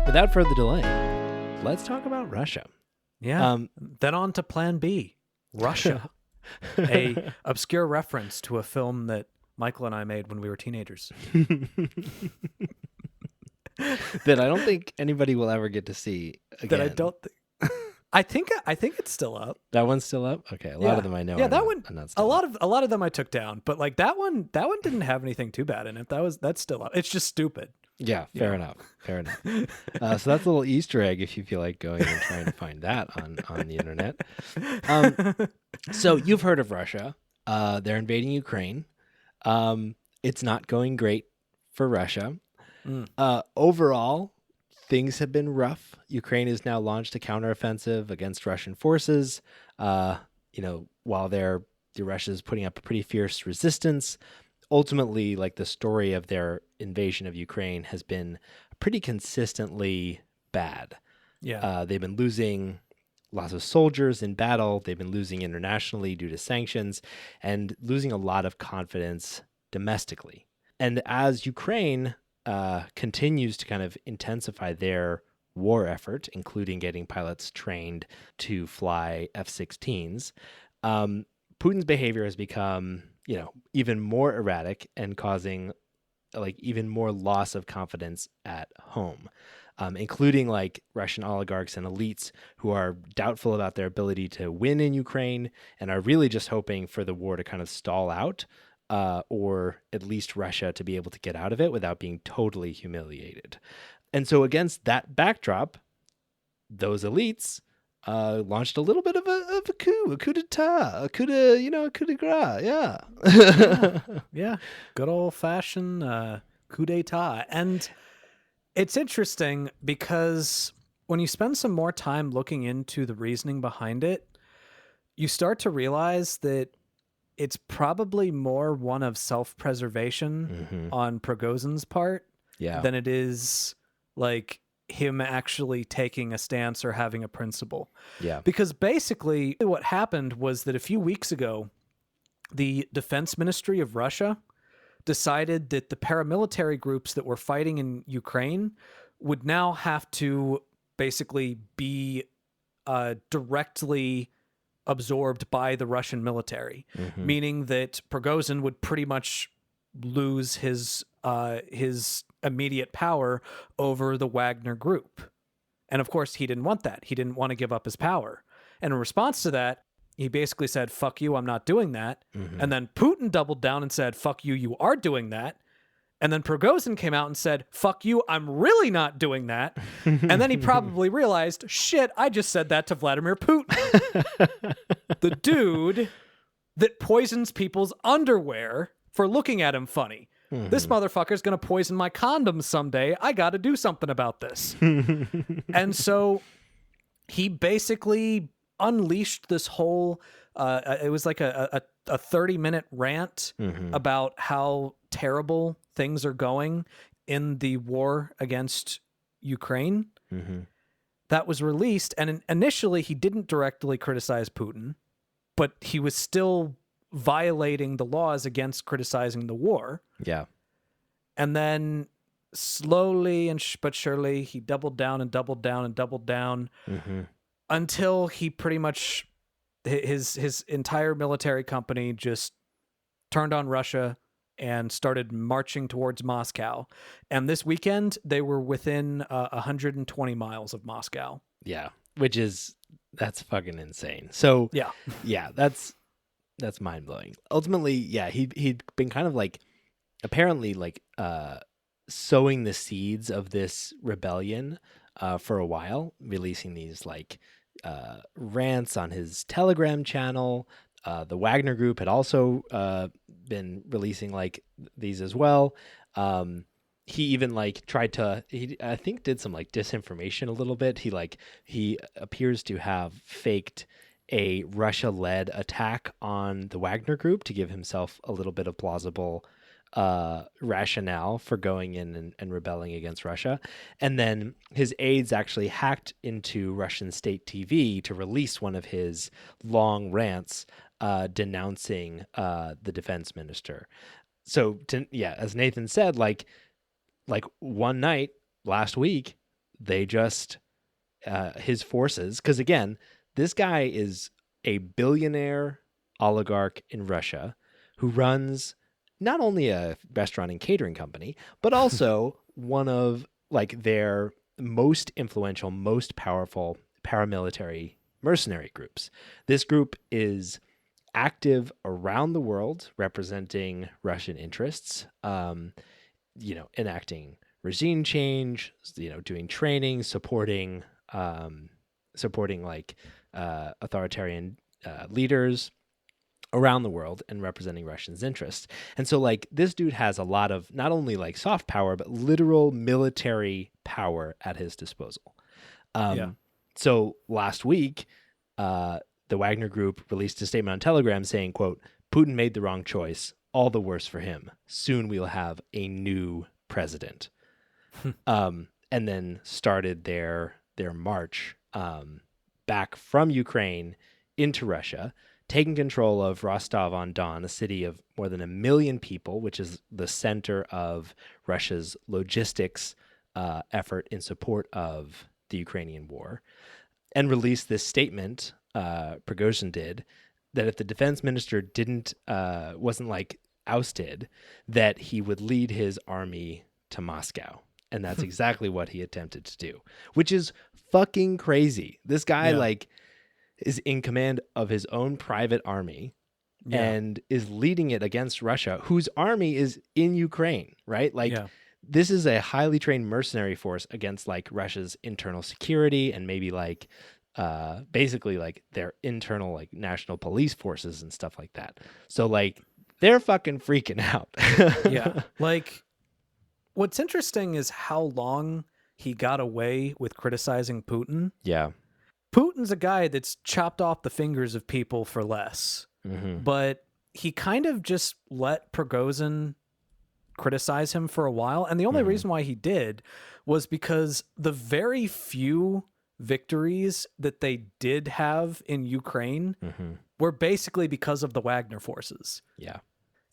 without further delay, let's talk about Russia. Yeah. Then on to Plan B, Russia, a obscure reference to a film that Michael and I made when we were teenagers. That I don't think anybody will ever get to see again. That I don't think. I think it's still up. That one's still up. Okay, a lot of them I know. Yeah, that not, one. are not A still lot up. of them I took down, but like that one didn't have anything too bad in it. That's still up. It's just stupid. Yeah, fair enough. Fair enough. So that's a little Easter egg if you feel like going and trying to find that on the internet. So you've heard of Russia. They're invading Ukraine. It's not going great for Russia. Overall, things have been rough. Ukraine has now launched a counteroffensive against Russian forces. While the Russia's putting up a pretty fierce resistance. Ultimately, like the story of their invasion of Ukraine has been pretty consistently bad. Yeah. They've been losing lots of soldiers in battle. They've been losing internationally due to sanctions and losing a lot of confidence domestically. And as Ukraine continues to kind of intensify their war effort, including getting pilots trained to fly F-16s, Putin's behavior has become, even more erratic and causing like even more loss of confidence at home, including like Russian oligarchs and elites who are doubtful about their ability to win in Ukraine and are really just hoping for the war to kind of stall out, or at least Russia to be able to get out of it without being totally humiliated. And so against that backdrop, those elites launched a little bit of a coup d'etat, a coup de grace, yeah. Yeah. Good old fashioned coup d'etat. And it's interesting because when you spend some more time looking into the reasoning behind it, you start to realize that it's probably more one of self-preservation on Prigozhin's part than it is like him actually taking a stance or having a principle. Yeah. Because basically what happened was that a few weeks ago, the Defense Ministry of Russia decided that the paramilitary groups that were fighting in Ukraine would now have to basically be directly absorbed by the Russian military, meaning that Prigozhin would pretty much lose his immediate power over the Wagner group. And of course, he didn't want that. He didn't want to give up his power. And in response to that, he basically said, fuck you, I'm not doing that. And then Putin doubled down and said, fuck you, you are doing that. And then Prigozhin came out and said, fuck you, I'm really not doing that. And then he probably realized, shit, I just said that to Vladimir Putin. The dude that poisons people's underwear for looking at him funny. This motherfucker's going to poison my condoms someday. I got to do something about this. And so he basically unleashed this whole, it was like a 30-minute rant about how terrible things are going in the war against Ukraine. That was released. And initially he didn't directly criticize Putin, but he was still violating the laws against criticizing the war. Yeah. And then slowly but surely he doubled down and doubled down and doubled down until he pretty much his entire military company just turned on Russia and started marching towards Moscow. And this weekend they were within 120 miles of Moscow. Yeah, that's fucking insane. So yeah, that's mind-blowing. Ultimately, yeah, he'd been kind of like apparently like sowing the seeds of this rebellion for a while, releasing these like rants on his Telegram channel. The Wagner group had also been releasing like these as well. He even like I think did some like disinformation a little bit. He appears to have faked a Russia-led attack on the Wagner group to give himself a little bit of plausible rationale for going in and rebelling against Russia. And then his aides actually hacked into Russian state TV to release one of his long rants denouncing the defense minister. So as Nathan said, like one night last week, they just his forces, because again, this guy is a billionaire oligarch in Russia who runs not only a restaurant and catering company, but also one of like their most influential, most powerful paramilitary mercenary groups. This group is active around the world representing Russian interests, enacting regime change, doing training, supporting like authoritarian leaders around the world and representing Russians' interests. And so like this dude has a lot of not only like soft power, but literal military power at his disposal. So last week, the Wagner Group released a statement on Telegram saying, quote, "Putin made the wrong choice. All the worse for him. Soon we'll have a new president." And then started their march back from Ukraine into Russia, taking control of Rostov-on-Don, a city of more than 1 million people, which is the center of Russia's logistics effort in support of the Ukrainian war, and released this statement, Prigozhin did, that if the defense minister wasn't like ousted, that he would lead his army to Moscow. And that's exactly what he attempted to do, which is fucking crazy. This guy is in command of his own private army and is leading it against Russia, whose army is in Ukraine, right? Like this is a highly trained mercenary force against like Russia's internal security and maybe like basically like their internal like national police forces and stuff like that. So like they're fucking freaking out. Like what's interesting is how long he got away with criticizing Putin. Yeah. Putin's a guy that's chopped off the fingers of people for less, but he kind of just let Prigozhin criticize him for a while. And the only reason why he did was because the very few victories that they did have in Ukraine were basically because of the Wagner forces. Yeah.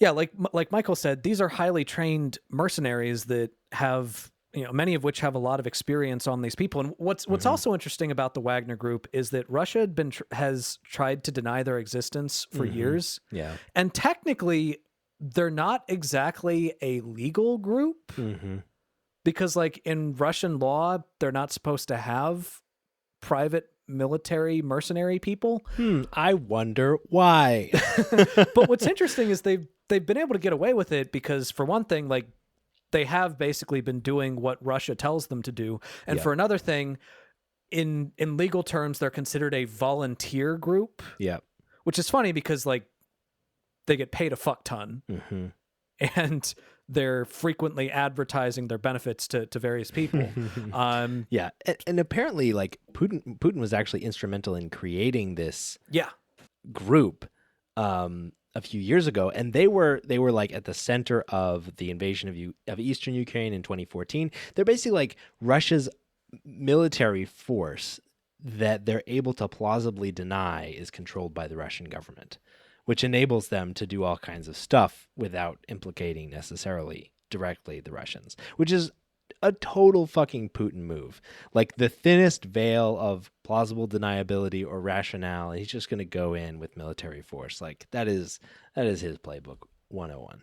Yeah, like Michael said, these are highly trained mercenaries that have, many of which have a lot of experience on these people. And what's also interesting about the Wagner Group is that Russia has tried to deny their existence for years. Yeah. And technically, they're not exactly a legal group because like in Russian law, they're not supposed to have private military mercenary people. I wonder why. But what's interesting is they've been able to get away with it because for one thing, like they have basically been doing what Russia tells them to do. And for another thing, in legal terms, they're considered a volunteer group. Yeah. Which is funny because like they get paid a fuck ton and they're frequently advertising their benefits to various people. Yeah. And apparently like Putin was actually instrumental in creating this group a few years ago, and they were like at the center of the invasion of eastern Ukraine in 2014. They're basically like Russia's military force that they're able to plausibly deny is controlled by the Russian government, which enables them to do all kinds of stuff without implicating necessarily directly the Russians, which is a total fucking Putin move. Like the thinnest veil of plausible deniability or rationale, and he's just going to go in with military force. Like that is his playbook 101.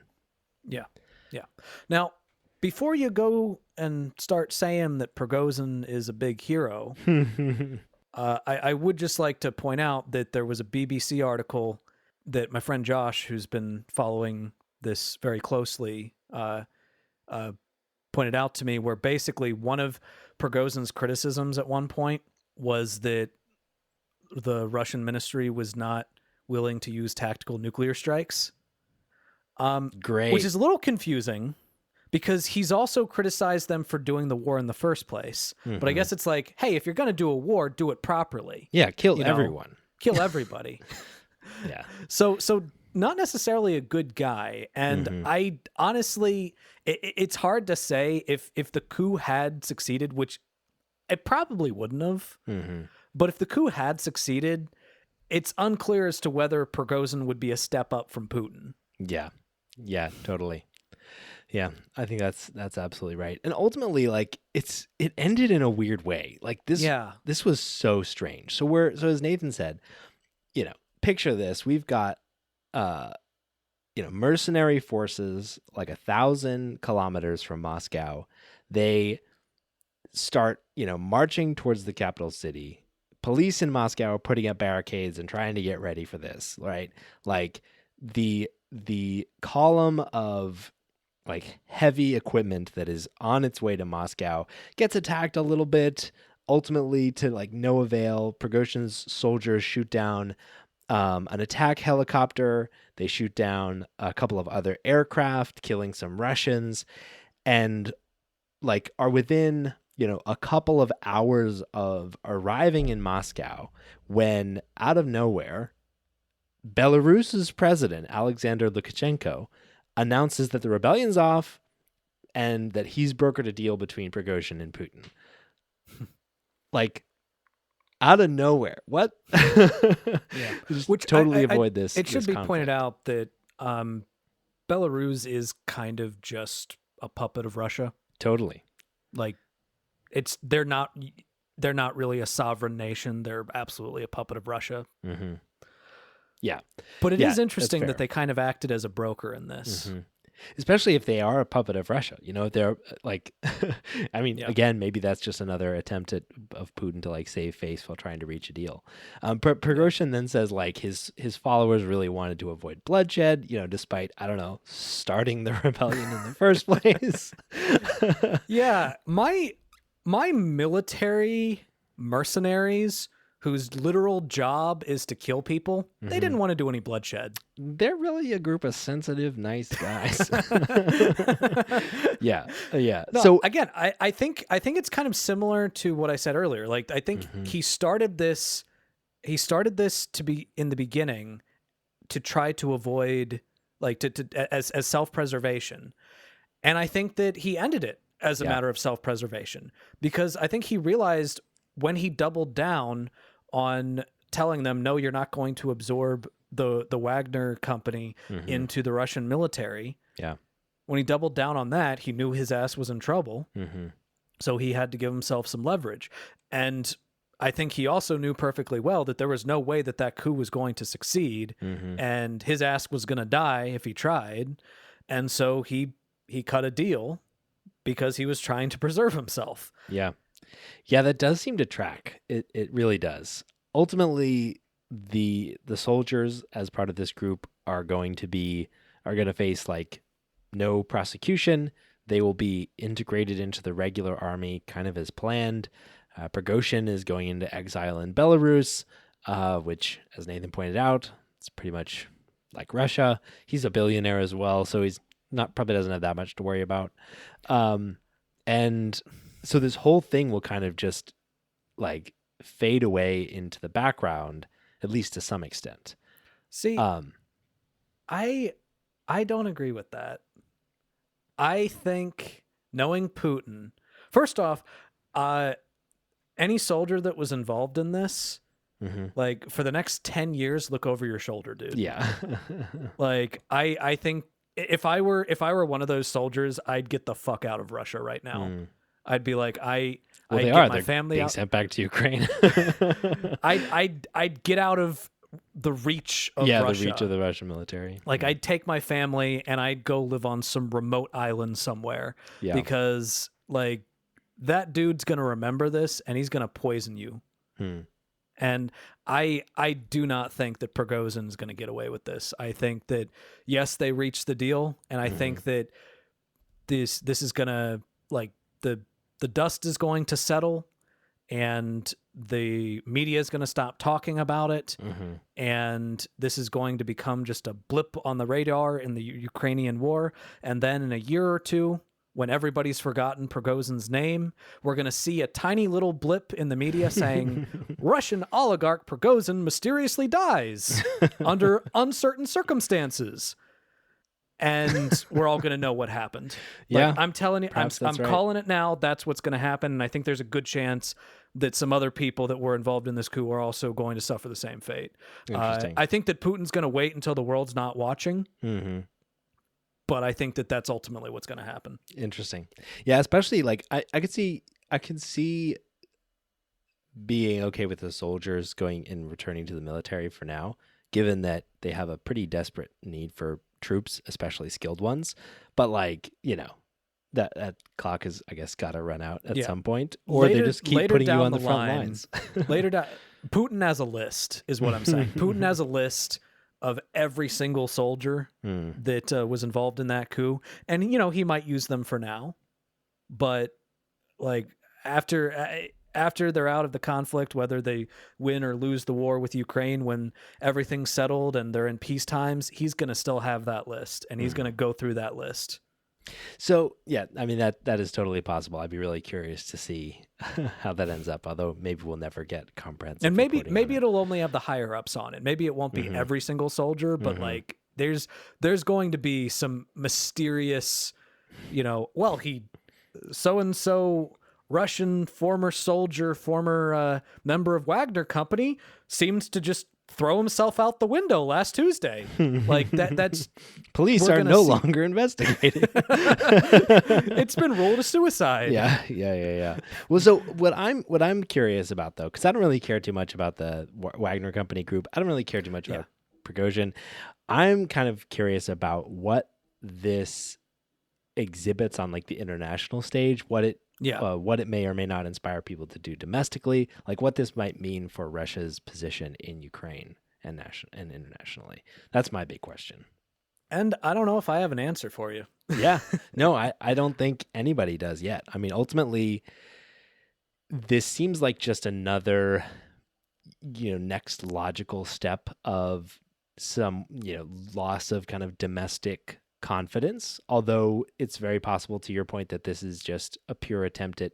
Yeah. Yeah. Now, before you go and start saying that Prigozhin is a big hero, I would just like to point out that there was a BBC article that my friend Josh, who's been following this very closely, pointed out to me, where basically one of Prigozhin's criticisms at one point was that the Russian ministry was not willing to use tactical nuclear strikes. Great. Which is a little confusing because he's also criticized them for doing the war in the first place. But I guess it's like, hey, if you're going to do a war, do it properly. Yeah, kill everyone. Kill everybody. Yeah. So not necessarily a good guy. And I honestly, it's hard to say if the coup had succeeded, which it probably wouldn't have. But if the coup had succeeded, it's unclear as to whether Prigozhin would be a step up from Putin. Yeah. Yeah, totally. Yeah, I think that's absolutely right. And ultimately, like it ended in a weird way. Like this was so strange. So as Nathan said, picture this. We've got mercenary forces like 1,000 kilometers from Moscow. They start, marching towards the capital city. Police in Moscow are putting up barricades and trying to get ready for this, right? Like the column of like heavy equipment that is on its way to Moscow gets attacked a little bit, ultimately to like no avail. Prigozhin's soldiers shoot down an attack helicopter. They shoot down a couple of other aircraft, killing some Russians, and like are within a couple of hours of arriving in Moscow when out of nowhere Belarus's president Alexander Lukashenko announces that the rebellion's off and that he's brokered a deal between Prigozhin and Putin. Like out of nowhere. What? Yeah. Just which totally avoid this. It should this be conflict. pointed out that Belarus is kind of just a puppet of Russia. Totally. Like they're not really a sovereign nation. They're absolutely a puppet of Russia. Mm-hmm. Yeah. But it is interesting that they kind of acted as a broker in this. Mm-hmm. Especially if they are a puppet of Russia. They're like, I mean, again, maybe that's just another attempt of Putin to like save face while trying to reach a deal. Prigozhin then says like his followers really wanted to avoid bloodshed, despite, I don't know, starting the rebellion in the first place. Yeah. My military mercenaries whose literal job is to kill people, they didn't want to do any bloodshed. They're really a group of sensitive, nice guys. Yeah. No, so again, I think it's kind of similar to what I said earlier. Like I think he started this to be in the beginning to try to avoid like as self-preservation. And I think that he ended it as a matter of self-preservation, because I think he realized when he doubled down on telling them, no, you're not going to absorb the Wagner company into the Russian military. Yeah. When he doubled down on that, he knew his ass was in trouble. So he had to give himself some leverage. And I think he also knew perfectly well that there was no way that coup was going to succeed, and his ass was going to die if he tried. And so he cut a deal because he was trying to preserve himself. Yeah. Yeah, that does seem to track. It really does. Ultimately, the soldiers as part of this group are going to face like no prosecution. They will be integrated into the regular army kind of as planned. Prigozhin is going into exile in Belarus, which, as Nathan pointed out, it's pretty much like Russia. He's a billionaire as well, so he's probably doesn't have that much to worry about. And so this whole thing will kind of just like fade away into the background, at least to some extent. See, I don't agree with that. I think, knowing Putin, first off, any soldier that was involved in this, like for the next 10 years, look over your shoulder, dude. Yeah. Like I think if I were one of those soldiers, I'd get the fuck out of Russia right now. I'd be like, I'd get my family being out. sent back to Ukraine. I'd get out of the reach of Russia. The reach of the Russian military. Like I'd take my family and I'd go live on some remote island somewhere. Yeah. Because like that dude's gonna remember this and he's gonna poison you. And I do not think that Prigozhin's gonna get away with this. I think that yes, they reached the deal, and I think that this is gonna like the dust is going to settle, and the media is going to stop talking about it, and this is going to become just a blip on the radar in the Ukrainian war. And then in a year or two, when everybody's forgotten Prigozhin's name, we're going to see a tiny little blip in the media saying, Russian oligarch Prigozhin mysteriously dies under uncertain circumstances. And we're all going to know what happened. Like, I'm telling you, I'm calling it now. That's what's going to happen. And I think there's a good chance that some other people that were involved in this coup are also going to suffer the same fate. Interesting. I think that Putin's going to wait until the world's not watching. but I think that that's ultimately what's going to happen. Interesting. Yeah, especially like I can see being okay with the soldiers going and returning to the military for now, given that they have a pretty desperate need for troops, especially skilled ones. But like, that clock is, I guess, got to run out at some point, or they just keep putting you on the front lines. Putin has a list, is what I'm saying. Putin has a list of every single soldier that was involved in that coup, and he might use them for now, but like after they're out of the conflict, whether they win or lose the war with Ukraine, when everything's settled and they're in peace times, he's going to still have that list, and he's going to go through that list. So, yeah, I mean, that is totally possible. I'd be really curious to see how that ends up, although maybe we'll never get comprehensive. And maybe it'll only have the higher ups on it. Maybe it won't be every single soldier, but like there's going to be some mysterious, he so-and-so Russian former soldier, former member of Wagner Company seems to just throw himself out the window last Tuesday. Like that's police are no longer investigating. It's been ruled a suicide. Yeah. Well, so what I'm curious about though, because I don't really care too much about the Wagner Company group. I don't really care too much about Prigozhin. I'm kind of curious about what this exhibits on like the international stage, what it may or may not inspire people to do domestically, like what this might mean for Russia's position in Ukraine and internationally. That's my big question. And I don't know if I have an answer for you. Yeah. No, I don't think anybody does yet. I mean, ultimately, this seems like just another, next logical step of some, loss of kind of domestic confidence, although it's very possible, to your point, that this is just a pure attempt at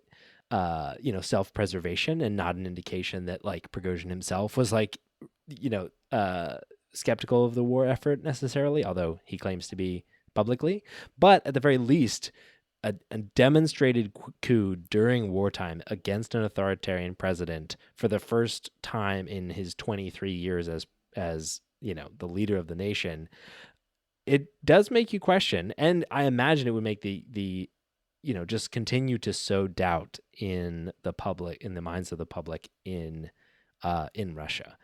self-preservation and not an indication that like Prigozhin himself was like skeptical of the war effort necessarily, although he claims to be publicly. But at the very least, a demonstrated coup during wartime against an authoritarian president for the first time in his 23 years as the leader of the nation. It does make you question, and I imagine it would make the just continue to sow doubt in the public, in the minds of the public in Russia.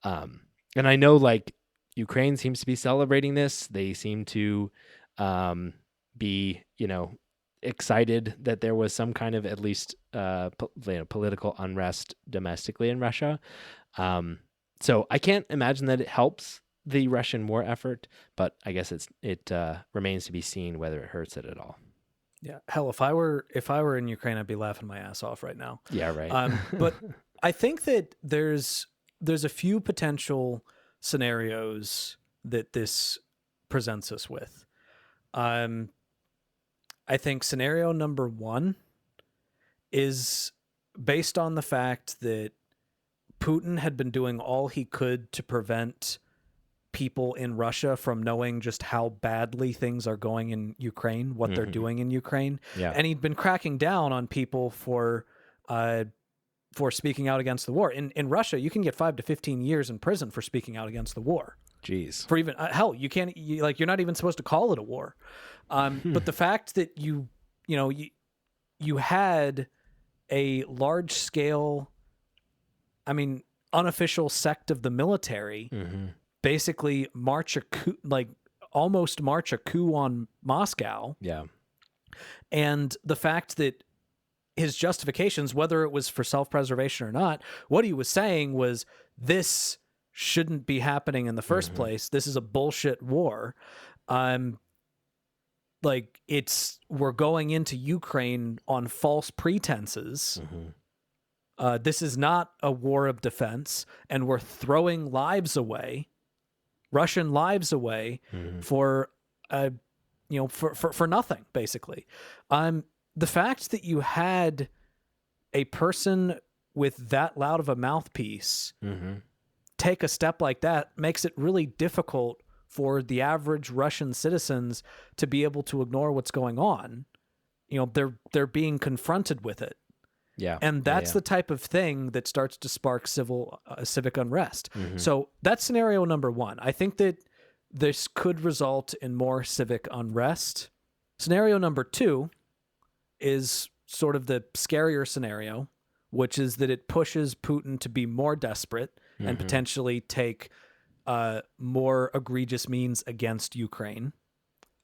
And I know like Ukraine seems to be celebrating this. They seem to be excited that there was some kind of at least political unrest domestically in Russia. So I can't imagine that it helps the Russian war effort, but I guess it remains to be seen whether it hurts it at all. Yeah, hell, if I were in Ukraine, I'd be laughing my ass off right now. Yeah, right. But I think that there's a few potential scenarios that this presents us with. I think scenario number one is based on the fact that Putin had been doing all he could to prevent people in Russia from knowing just how badly things are going in Ukraine, what they're doing in Ukraine. Yeah. And he'd been cracking down on people for speaking out against the war. In Russia, you can get 5 to 15 years in prison for speaking out against the war. Jeez. For even hell, you're not even supposed to call it a war. But the fact that you had a large scale, unofficial sect of the military basically almost march a coup on Moscow. Yeah. And the fact that his justifications, whether it was for self-preservation or not, what he was saying was this shouldn't be happening in the first place. This is a bullshit war. We're going into Ukraine on false pretenses. This is not a war of defense, and we're throwing lives away, Russian lives away for nothing, basically. The fact that you had a person with that loud of a mouthpiece take a step like that makes it really difficult for the average Russian citizens to be able to ignore what's going on. They're being confronted with it. Yeah. And that's the type of thing that starts to spark civic unrest. So that's scenario number one. I think that this could result in more civic unrest. Scenario number 2 is sort of the scarier scenario, which is that it pushes Putin to be more desperate and potentially take more egregious means against Ukraine.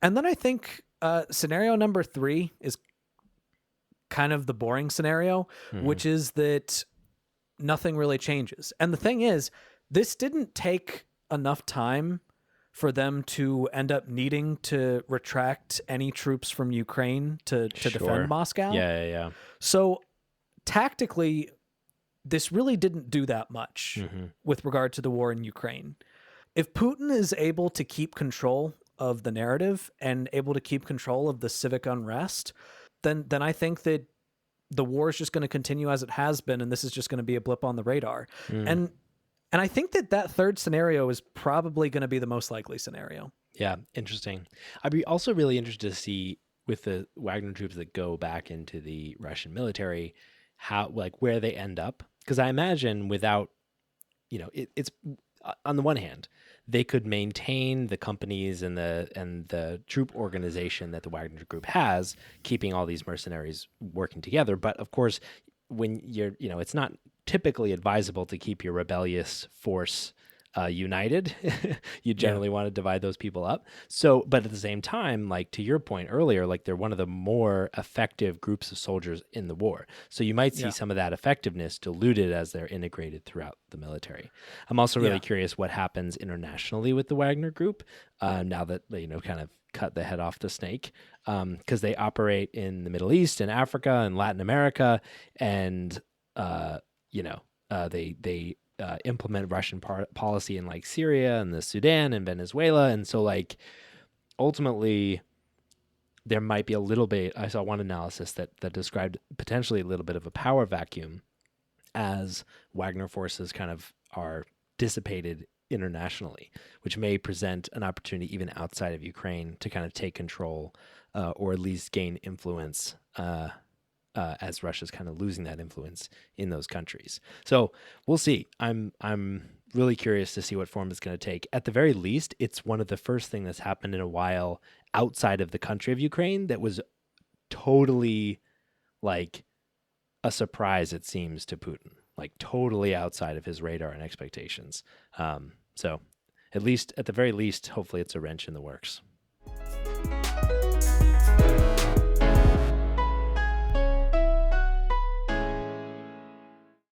And then I think scenario number 3 is kind of the boring scenario, which is that nothing really changes. And the thing is, this didn't take enough time for them to end up needing to retract any troops from Ukraine to defend Moscow. Yeah. So tactically, this really didn't do that much with regard to the war in Ukraine. If Putin is able to keep control of the narrative and able to keep control of the civic unrest, then I think that the war is just going to continue as it has been, and this is just going to be a blip on the radar. And I think that third scenario is probably going to be the most likely scenario. Yeah, interesting. I'd be also really interested to see with the Wagner troops that go back into the Russian military, how, like, where they end up. Because I imagine without, it's on the one hand, they could maintain the companies and the troop organization that the Wagner Group has, keeping all these mercenaries working together. But of course, when you're, it's not typically advisable to keep your rebellious force united. You generally want to divide those people up. So, but at the same time, like to your point earlier, like they're one of the more effective groups of soldiers in the war. So you might see some of that effectiveness diluted as they're integrated throughout the military. I'm also really curious what happens internationally with the Wagner Group now that they, kind of cut the head off the snake, because they operate in the Middle East and Africa and Latin America, and they implement Russian policy in like Syria and the Sudan and Venezuela. And so like ultimately there might be a little bit, I saw one analysis that described potentially a little bit of a power vacuum as Wagner forces kind of are dissipated internationally, which may present an opportunity even outside of Ukraine to kind of take control or at least gain influence as Russia's kind of losing that influence in those countries. So we'll see. I'm really curious to see what form it's going to take. At the very least, it's one of the first things that's happened in a while outside of the country of Ukraine that was totally like a surprise, it seems, to Putin, like totally outside of his radar and expectations. So at the very least, hopefully it's a wrench in the works.